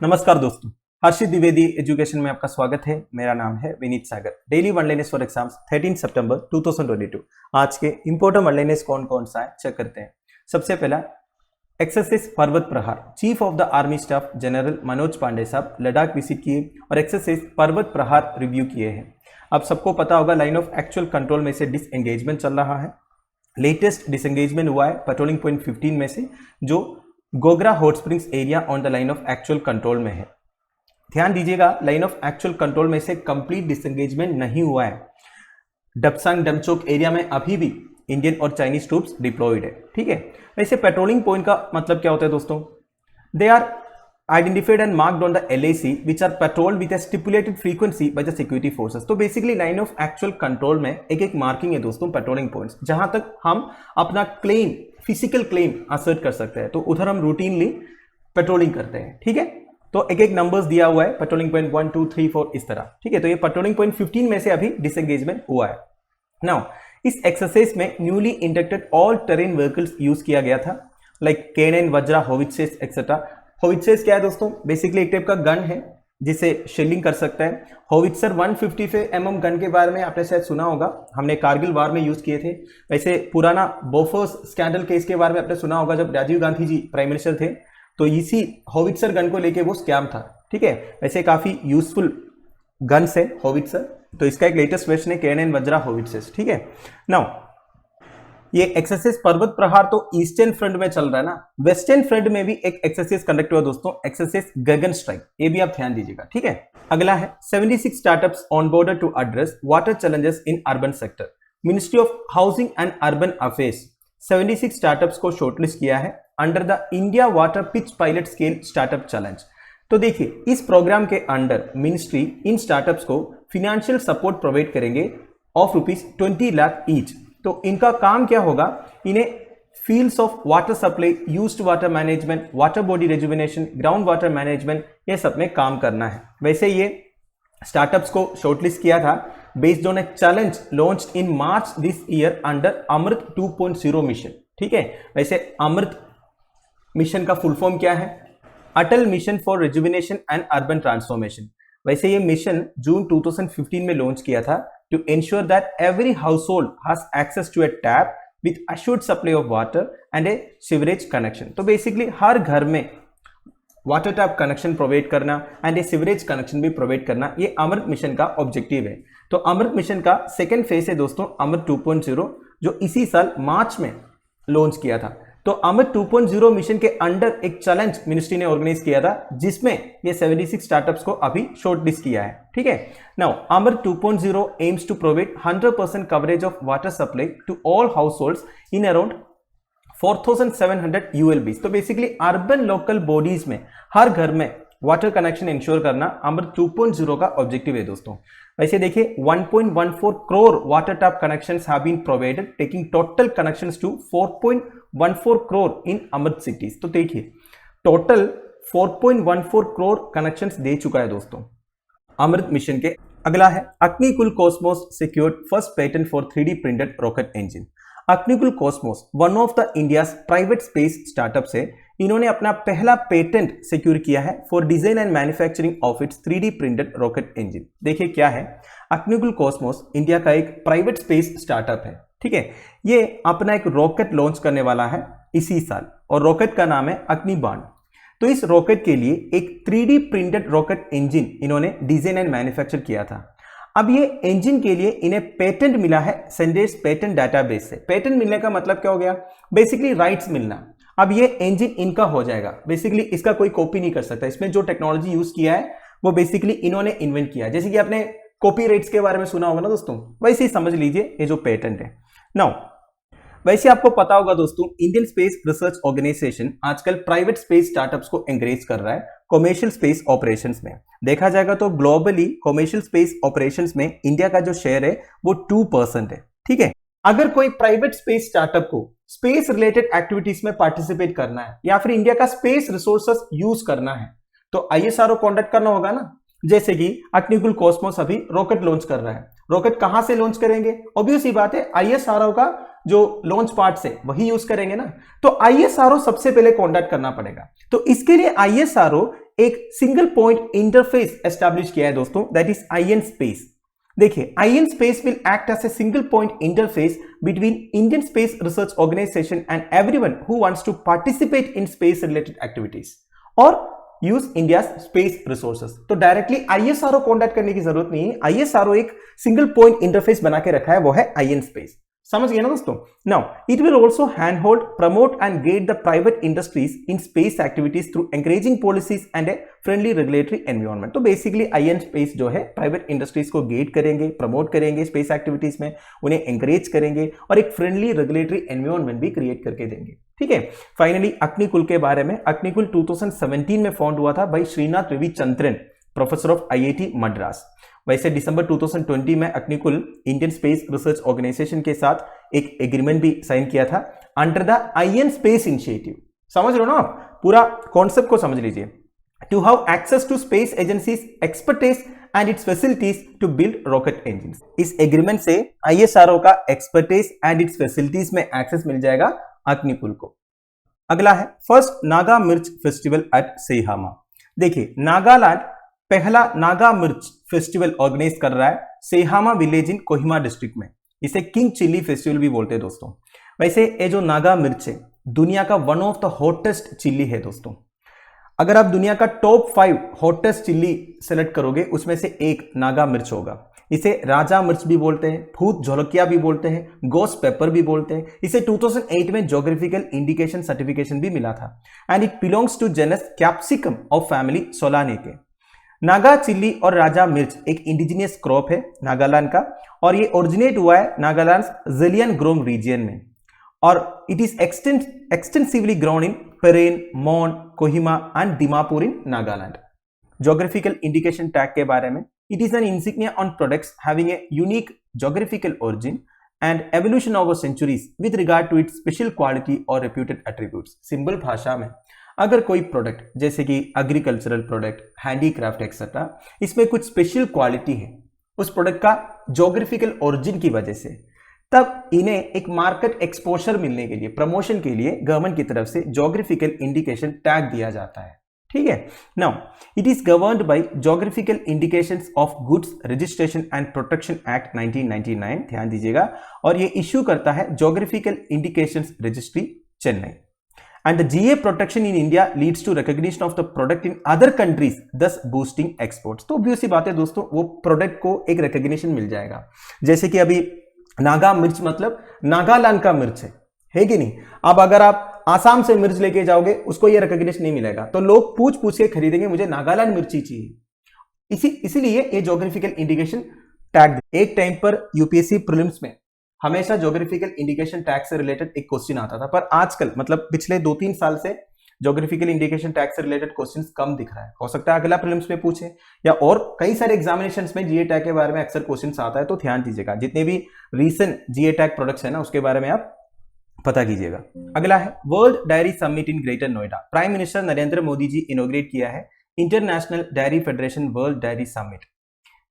नमस्कार दोस्तों, हर्षित द्विवेदी एजुकेशन में आपका स्वागत है। मेरा नाम है विनीत सागर। डेली वनलाइनर्स फॉर एग्जाम्स 13 सितंबर 2022। आज के इंपोर्टेंट वनलाइनर्स कौन कौन सा है चेक करते हैं। सबसे पहला exercise Parvat Prahar. Chief of the army staff general Manoj Pande साहब लद्दाख विजिट किए और एक्सरसाइज पर्वत प्रहार रिव्यू किए हैं। अब सबको पता होगा लाइन ऑफ एक्चुअल कंट्रोल में से डिसएंगेजमेंट चल रहा है। लेटेस्ट डिसएंगेजमेंट हुआ है पेट्रोलिंग पॉइंट 15 में से, जो Gogra hot springs area on the line of actual control में है। ध्यान दीजिएगा, लाइन ऑफ एक्चुअल कंट्रोल में से कंप्लीट डिसएंगेजमेंट नहीं हुआ है। डपसांग डमचोक एरिया में अभी भी इंडियन और चाइनीज ट्रूप्स डिप्लॉयड है। ठीक है, वैसे पेट्रोलिंग पॉइंट का मतलब क्या होता है दोस्तों? They are identified and marked on the LAC which are patrolled with a stipulated frequency by the security forces। तो basically line of actual control में एक एक मार्किंग है दोस्तों, पेट्रोलिंग पॉइंट्स, जहां तक हम अपना क्लेम, फिजिकल क्लेम असर्ट कर सकते हैं। तो उधर हम रूटीनली पेट्रोलिंग करते हैं। ठीक है, तो एक एक नंबर्स दिया हुआ है, पेट्रोलिंग पॉइंट 1 2 3 4 इस तरह। ठीक है, तो ये पेट्रोलिंग पॉइंट 15 में से अभी डिसएंगेजमेंट हुआ है। नाउ इस एक्सरसाइज में newly inducted all terrain vehicles use किया गया था, लाइक K9 वज्रा, होवित्सेस एक्सेट्रा। होवित्सेस क्या है दोस्तों? बेसिकली एक टाइप का गन है जिसे शेलिंग कर सकता है। होवित्सर 155 mm गन के बारे में आपने शायद सुना होगा, हमने कारगिल वार में यूज किए थे। वैसे पुराना बोफोर्स स्कैंडल केस के बारे में आपने सुना होगा, जब राजीव गांधी जी प्राइम मिनिस्टर थे तो इसी होवित्सर गन को लेके वो स्कैम था। ठीक है, वैसे काफी यूजफुल गन्स है होवित्सर। तो इसका एक लेटेस्ट वर्जन है K9 वज्रा होवित्सेस। ठीक है, नाउ ये एक्सरसाइज पर्वत प्रहार तो ईस्टर्न फ्रंट में चल रहा है ना, वेस्टर्न फ्रंट में भी एक एक्सरसाइज कंडक्ट हुआ दोस्तों, एक्सरसाइज गगन स्ट्राइक। ये भी आप ध्यान दीजिएगा। ठीक है, अगला है 76 startups on border to address water challenges in urban sector. Ministry of housing and urban affairs 76 startups को शॉर्टलिस्ट किया है under the India water pitch pilot scale startup challenge. तो देखिए, इस प्रोग्राम के अंडर मिनिस्ट्री इन स्टार्टअप्स को financial support provide करेंगे ऑफ ₹20 लाख ईच। तो इनका काम क्या होगा? इन्हें fields of water supply, used water management, water body rejuvenation, ground water management, ये सब में काम करना है। वैसे ये स्टार्टअप्स को शॉर्टलिस्ट किया था based on a challenge launched in March this year under Amrut 2.0 mission. ठीक है, वैसे अमृत मिशन का फुल फॉर्म क्या है? Atal mission for rejuvenation and urban transformation. वैसे ये मिशन जून 2015 में लॉन्च किया था to ensure that every household has access to a tap with assured supply of water and a sewerage connection। तो बेसिकली हर घर में वाटर टैप कनेक्शन प्रोवाइड करना and A sewerage connection भी प्रोवाइड करना, ये अमृत मिशन का ऑब्जेक्टिव है। तो अमृत मिशन का सेकेंड फेज है दोस्तों अमृत 2.0, जो इसी साल मार्च में लॉन्च किया था। तो अमृत 2.0 मिशन के अंडर एक चैलेंज मिनिस्ट्री ने ऑर्गेनाइज किया था, जिसमें ये 76 स्टार्टअप्स को अभी शॉर्टलिस्ट किया है। ठीक है, now Amrut 2.0 aims to provide 100% coverage of water supply to all households in around 4700 ULBs। तो बेसिकली अर्बन लोकल बॉडीज में हर घर में वाटर कनेक्शन इंश्योर करना अमृत 2.0 का ऑब्जेक्टिव है दोस्तों। वैसे देखिए 1.14 crore water tap connections have been provided, taking total connections to 4.14 crore in Amrut cities. तो देखिए टोटल 4.14 करोड़ कनेक्शंस दे चुका है दोस्तों अमृत मिशन के। अगला है Agnikul Cosmos secured first patent for 3D printed rocket engine. Agnikul Cosmos one of the India's private space startup है। इन्होंने अपना पहला पेटेंट सिक्योर किया है for design and manufacturing of its 3D printed rocket engine. देखिए क्या है, अग्निकुल कॉस्मोस इंडिया का एक प्राइवेट स्पेस स्टार्टअप है। ठीक है, ये अपना एक रॉकेट लॉन्च करने वाला है इसी साल, और रॉकेट का नाम है अग्निबाण। तो इस रॉकेट के लिए एक 3D प्रिंटेड रॉकेट इंजन इन्होंने डिजाइन एंड मैन्युफैक्चर किया था। अब ये इंजन के लिए इन्हें पेटेंट मिला है सेंडेस पेटेंट डाटाबेस से। पेटेंट मिलने का मतलब क्या हो गया? बेसिकली राइट्स मिलना। अब ये इंजन इनका हो जाएगा, बेसिकली इसका कोई कॉपी नहीं कर सकता। इसमें जो टेक्नोलॉजी यूज किया है वो बेसिकली इन्होंने इन्वेंट किया है। जैसे कि आपने कॉपीराइट्स के बारे में सुना होगा ना दोस्तों, वैसे ही समझ लीजिए ये जो पेटेंट है। नाउ वैसे आपको पता होगा दोस्तों, इंडियन स्पेस रिसर्च ऑर्गेनाइजेशन आजकल प्राइवेट स्पेस स्टार्टअप्स को एंकरेज कर रहा है कॉमर्शियल स्पेस ऑपरेशंस में। देखा जाएगा तो ग्लोबली कॉमर्शियल स्पेस ऑपरेशंस में इंडिया का जो शेयर है वो 2% है। ठीक है, अगर कोई प्राइवेट स्पेस स्टार्टअप को स्पेस रिलेटेड एक्टिविटीज में पार्टिसिपेट करना है या फिर इंडिया का स्पेस रिसोर्सेस यूज करना है, तो ISRO कॉन्डक्ट करना होगा ना। जैसे कि अग्निकुल कॉस्मोस अभी रॉकेट लॉन्च कर रहा है, रॉकेट कहां से लॉन्च करेंगे? ऑब्वियस ही बात है ISRO का जो लॉन्च पार्ट्स है वही यूज करेंगे ना। तो ISRO सबसे पहले कॉन्टैक्ट करना पड़ेगा। तो इसके लिए ISRO एक सिंगल पॉइंट इंटरफेस एस्टैब्लिश किया है दोस्तों, दैट इज आईएन स्पेस। देखिए, IN space will act as a single point interface between Indian Space Research Organisation and everyone who wants to participate in space related activities और use India space resources. तो directly ISRO contact करने की जरूरत नहीं है, ISRO एक single point interface बना के रखा है, वो है आईएन स्पेस। समझ गए ना दोस्तों? Now it will also hand hold, promote and guide the private industries in space activities through encouraging policies and a friendly regulatory environment. तो बेसिकली आईएन स्पेस जो है प्राइवेट इंडस्ट्रीज को गाइड करेंगे, promote करेंगे स्पेस एक्टिविटीज में, उन्हें encourage करेंगे और एक फ्रेंडली रेगुलेटरी एनवायरनमेंट भी क्रिएट करके देंगे। ठीक है। फाइनली अग्निकुल के बारे में, अग्निकुल 2017 में फाउंड हुआ था by Srinath Ravichandran, professor of IIT Madras. वैसे दिसंबर 2020 में Agnikul Indian Space Research Organisation के साथ एक एग्रीमेंट भी साइन किया था under the IN space initiative. समझ लो ना आप, पूरा कॉन्सेप्ट को समझ लीजिए। To have access to space agencies expertise and its facilities to build rocket engines. इस एग्रीमेंट से आईएसआरओ का एक्सपर्टीज एंड इट्स फैसिलिटीज में एक्सेस मिल जाएगा अग्निकुल को। अगला है फर्स्ट नागा मिर्च फेस्टिवल एट सेहामा। देखिए, नागालैंड पहला नागा मिर्च फेस्टिवल ऑर्गेनाइज कर रहा है सेहामा विलेज इन कोहिमा डिस्ट्रिक्ट में। इसे किंग चिली फेस्टिवल भी बोलते हैं दोस्तों। वैसे ये जो नागा मिर्च है दुनिया का one of the hottest chilli है दोस्तों। अगर आप दुनिया का टॉप 5 हॉटेस्ट चिल्ली सेलेक्ट करोगे उसमें से एक नागा मिर्च होगा। इसे राजा मिर्च भी बोलते हैं, भूत झोलकिया भी बोलते हैं, गोस्ट पेपर भी बोलते हैं। इसे 2008 में ज्योग्राफिकल इंडिकेशन सर्टिफिकेशन भी मिला था and it belongs to genus capsicum of family solanaceae. Naga chilli और राजा मिर्च एक इंडिजिनियस क्रॉप है नागालैंड का और ये ओरिजिनेट हुआ है नागालैंड ज़ेलियांगरोंग रीजन में और it is extensively grown in Peren, Mon, Kohima and Dimapur in Nagaland. Geographical indication tag के बारे में, it is an insignia on products having a unique geographical origin and evolution over centuries with regard to its special quality और reputed attributes. सिंपल भाषा में, अगर कोई product जैसे कि एग्रीकल्चरल प्रोडक्ट, हैंडीक्राफ्ट एक्सेट्रा, इसमें कुछ स्पेशल क्वालिटी है उस प्रोडक्ट का ज्योग्राफिकल ओरिजिन की वजह से, तब इन्हें एक मार्केट एक्सपोजर मिलने के लिए, प्रमोशन के लिए गवर्नमेंट की तरफ से ज्योग्राफिकल इंडिकेशन टैग दिया जाता है। ठीक है। Now it is governed bye geographical indications of goods registration and protection act 1999, ध्यान दीजिएगा, और ये इश्यू करता है geographical indications registry Chennai. And the GA protection in India leads to recognition of the product in other countries, thus boosting exports। तो obvious सी बात है दोस्तों, वो प्रोडक्ट को एक recognition मिल जाएगा। जैसे कि अभी नागा मिर्च मतलब नागालैंड का मिर्च है कि नहीं? अब अगर आप आसाम से मिर्च लेके जाओगे उसको ये recognition नहीं मिलेगा, तो लोग पूछ पूछ के खरीदेंगे, मुझे नागालैंड मिर्ची चाहिए। इसीलिए ये ज्योग्राफिकल इंडिकेशन टैग। एक टाइम पर यूपीएससी प्रीलिम्स में हमेशा ज्योग्राफिकल इंडिकेशन टैग से रिलेटेड एक क्वेश्चन आता था, पर आजकल मतलब पिछले 2-3 साल से ज्योग्राफिकल इंडिकेशन टैग से रिलेटेड क्वेश्चंस कम दिख रहा है। हो सकता है अगला प्रीलिम्स में पूछे या और कई सारे एग्जामिनेशंस में जीए टैग के बारे में अक्सर क्वेश्चंस आता है, तो ध्यान दीजिएगा। जितने भी रीसेंट जीए टैग प्रोडक्ट्स है ना उसके बारे में आप पता कीजिएगा। अगला है world dairy summit in Greater Noida. Prime minister Narendra Modi ji inaugurate किया है international dairy federation world dairy summit.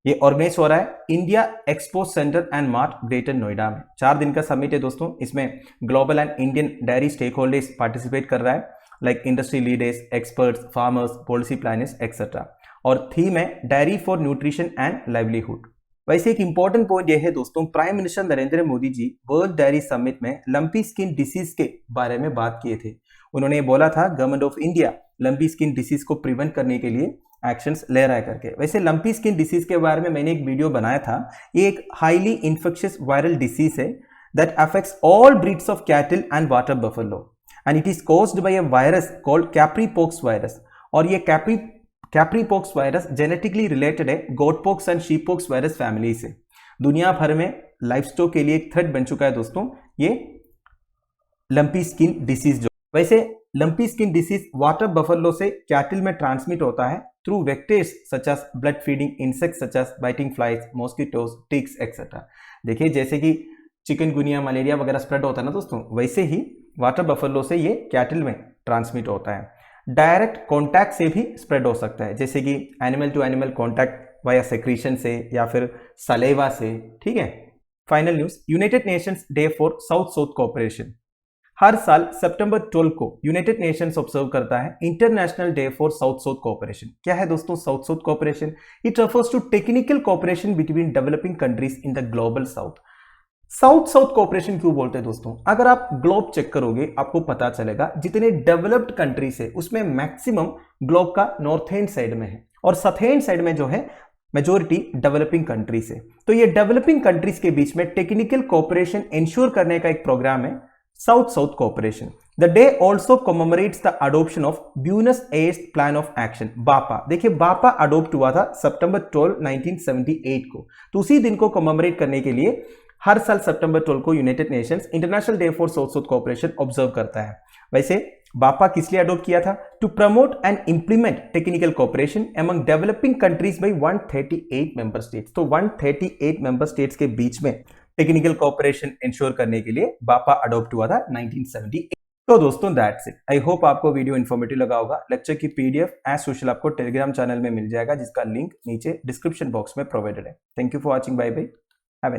ये ऑर्गेनाइज हो रहा है India Expo Centre and Mart Greater Noida में। 4 दिन का समिट है दोस्तों। इसमें global and Indian dairy stakeholders participate कर रहा है, like industry leaders, experts, farmers, policy planners etcetera. और थीम है dairy for nutrition and livelihood. वैसे एक इंपॉर्टेंट पॉइंट यह है दोस्तों, प्राइम मिनिस्टर नरेंद्र मोदी जी वर्ल्ड डायरी समिट में लंपी स्किन डिसीज के बारे में बात किए थे। उन्होंने बोला था government of India lumpy skin disease को प्रिवेंट करने के लिए एक्शंस ले रहा है करके। वैसे लंपी स्किन डिसीज के बारे में मैंने एक वीडियो बनाया था। ये एक हाईली इन्फेक्शियस वायरल डिसीज है that affects all breeds of cattle and water buffalo and it is caused by a virus called capripox virus. और ये कैप्रीपॉक्स वायरस जेनेटिकली रिलेटेड है गोटपॉक्स एंड शीपॉक्स वायरस फैमिली से। दुनिया भर में livestock के लिए एक थ्रेट बन चुका है दोस्तों ये लंपी स्किन डिसीज। जो वैसे lumpy skin disease water buffalo से कैटल में ट्रांसमिट होता है through vectors such as blood feeding insects such as biting flies, mosquitoes, ticks etcetera. देखिए जैसे कि चिकनगुनिया, मलेरिया वगैरह स्प्रेड होता है ना दोस्तों, वैसे ही वाटर बफेलो से ये कैटल में ट्रांसमिट होता है। डायरेक्ट कॉन्टैक्ट से भी स्प्रेड हो सकता है, जैसे कि animal to animal contact via secretion से या फिर सलेवा से। ठीक है। Final news, United Nations day for south south cooperation. हर साल सितंबर 12 को यूनाइटेड नेशंस ऑब्जर्व करता है international day for south south cooperation. क्या है दोस्तों south south cooperation? It refers to technical cooperation between developing countries in the global south. South south cooperation क्यों बोलते हैं दोस्तों? अगर आप ग्लोब चेक करोगे आपको पता चलेगा जितने डेवलप्ड कंट्रीज है उसमें मैक्सिमम ग्लोब का नॉर्थ एंड साइड में है और साउथ एंड साइड में जो है मेजोरिटी डेवलपिंग कंट्रीज है। तो ये डेवलपिंग कंट्रीज के बीच में टेक्निकल कोऑपरेशन इंश्योर करने का एक प्रोग्राम है south south cooperation. The day also commemorates the adoption of Buenos Aires plan of action, बापा। देखिए बापा अडॉप्ट हुआ था सितंबर 12, 1978 को। तो उसी दिन को कॉमेमोरेट करने के लिए हर साल सितंबर 12 को United Nations international day for south south cooperation observe करता है। वैसे बापा किस लिए अडॉप्ट किया था? To promote and implement technical cooperation among developing countries by 138 member states. तो 138 मेंबर स्टेट्स के बीच में टेक्निकल कोऑपरेशन इंश्योर करने के लिए बापा अडॉप्ट हुआ था 1978। तो दोस्तों दैट्स इट। आई होप आपको वीडियो इन्फॉर्मेटिव लगा होगा। लेक्चर की पीडीएफ एज यूजुअल आपको टेलीग्राम चैनल में मिल जाएगा जिसका लिंक नीचे डिस्क्रिप्शन बॉक्स में प्रोवाइडेड है। Thank you for watching. Bye bye. Have A